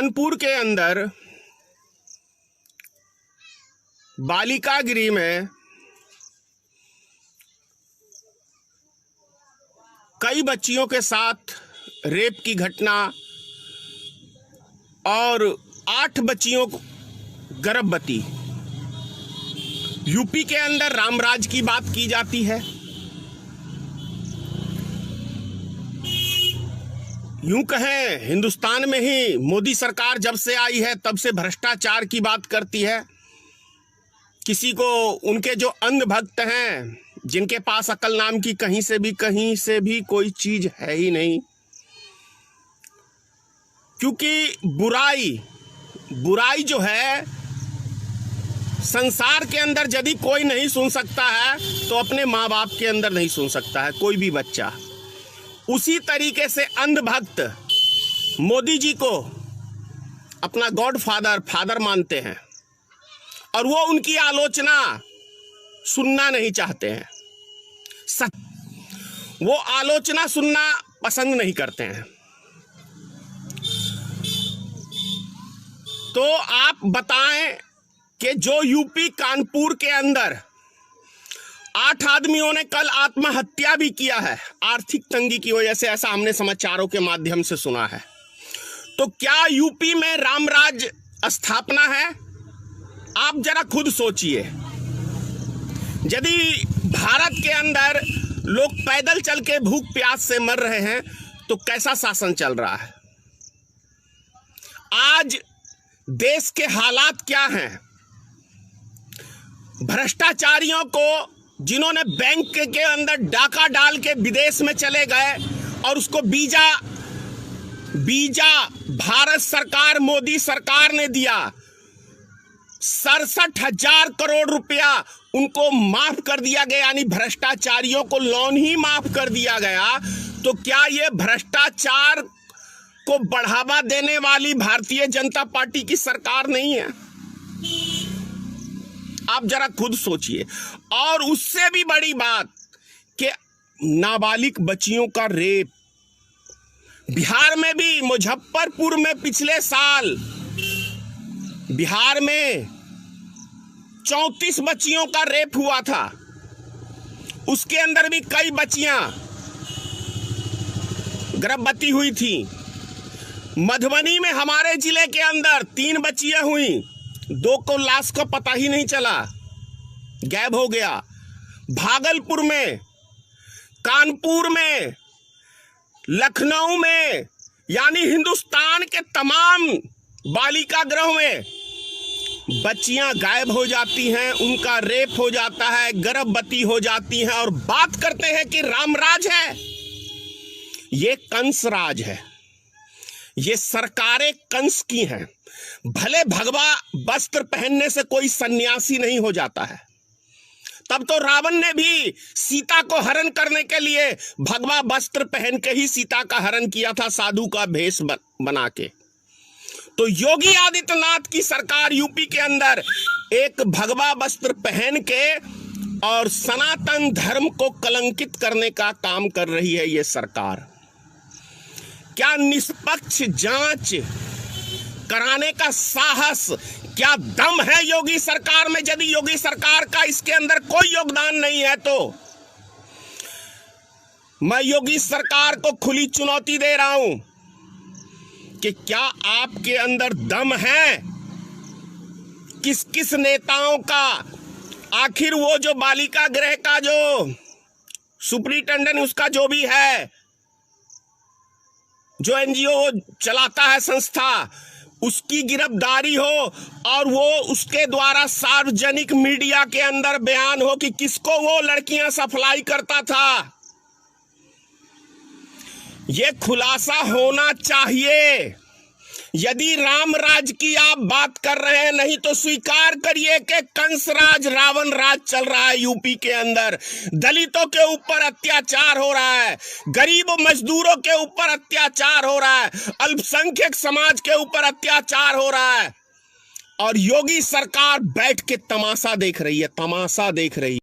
कानपुर के अंदर बालिका गृह में कई बच्चियों के साथ रेप की घटना और 8 बच्चियों गर्भवती। यूपी के अंदर रामराज की बात की जाती है। यूं कहें, हिंदुस्तान में ही मोदी सरकार जब से आई है तब से भ्रष्टाचार की बात करती है। किसी को उनके जो अंध भक्त हैं, जिनके पास अकल नाम की कहीं से भी कोई चीज है ही नहीं, क्योंकि बुराई जो है संसार के अंदर यदि कोई नहीं सुन सकता है तो अपने माँ बाप के अंदर नहीं सुन सकता है कोई भी बच्चा। उसी तरीके से अंधभक्त मोदी जी को अपना गॉड फादर मानते हैं और वो उनकी आलोचना सुनना नहीं चाहते हैं। वो आलोचना सुनना पसंद नहीं करते हैं। तो आप बताएं कि जो यूपी कानपुर के अंदर 8 आदमियों ने कल आत्महत्या भी किया है आर्थिक तंगी की वजह से, ऐसा हमने समाचारों के माध्यम से सुना है। तो क्या यूपी में रामराज स्थापना है? आप जरा खुद सोचिए। यदि भारत के अंदर लोग पैदल चल के भूख प्यास से मर रहे हैं तो कैसा शासन चल रहा है? आज देश के हालात क्या हैं? भ्रष्टाचारियों को, जिन्होंने बैंक के अंदर डाका डाल के विदेश में चले गए और उसको बीजा भारत सरकार, मोदी सरकार ने दिया, 67,000 करोड़ रुपया उनको माफ कर दिया गया, यानी भ्रष्टाचारियों को लोन ही माफ कर दिया गया। तो क्या ये भ्रष्टाचार को बढ़ावा देने वाली भारतीय जनता पार्टी की सरकार नहीं है? आप जरा खुद सोचिए। और उससे भी बड़ी बात कि नाबालिग बच्चियों का रेप बिहार में भी, मुजफ्फरपुर में पिछले साल बिहार में 34 बच्चियों का रेप हुआ था। उसके अंदर भी कई बच्चियां गर्भवती हुई थी। मधुबनी में हमारे जिले के अंदर 3 बच्चियां हुई, 2 को लाश का पता ही नहीं चला, गायब हो गया। भागलपुर में, कानपुर में, लखनऊ में, यानी हिंदुस्तान के तमाम बालिका गृह में बच्चियां गायब हो जाती हैं, उनका रेप हो जाता है, गर्भवती हो जाती हैं और बात करते हैं कि रामराज है। ये कंस राज है। ये सरकारें कंस की हैं। भले भगवा वस्त्र पहनने से कोई सन्यासी नहीं हो जाता है। तब तो रावण ने भी सीता को हरण करने के लिए भगवा वस्त्र पहन के ही सीता का हरण किया था, साधु का भेष बना के। तो योगी आदित्यनाथ की सरकार यूपी के अंदर एक भगवा वस्त्र पहन के और सनातन धर्म को कलंकित करने का काम कर रही है ये सरकार। क्या निष्पक्ष जांच कराने का साहस, क्या दम है योगी सरकार में? यदि योगी सरकार का इसके अंदर कोई योगदान नहीं है तो मैं योगी सरकार को खुली चुनौती दे रहा हूं कि क्या आपके अंदर दम है? किस किस नेताओं का, आखिर वो जो बालिका गृह का जो सुपरिटेंडेंट, उसका जो भी है, जो एनजीओ चलाता है संस्था, उसकी गिरफ्तारी हो और वो उसके द्वारा सार्वजनिक मीडिया के अंदर बयान हो कि किसको वो लड़कियां सप्लाई करता था। ये खुलासा होना चाहिए। यदि रामराज की आप बात कर रहे हैं, नहीं तो स्वीकार करिए कि कंसराज, रावण राज चल रहा है यूपी के अंदर। दलितों के ऊपर अत्याचार हो रहा है, गरीब मजदूरों के ऊपर अत्याचार हो रहा है, अल्पसंख्यक समाज के ऊपर अत्याचार हो रहा है और योगी सरकार बैठ के तमाशा देख रही है, तमाशा देख रही है।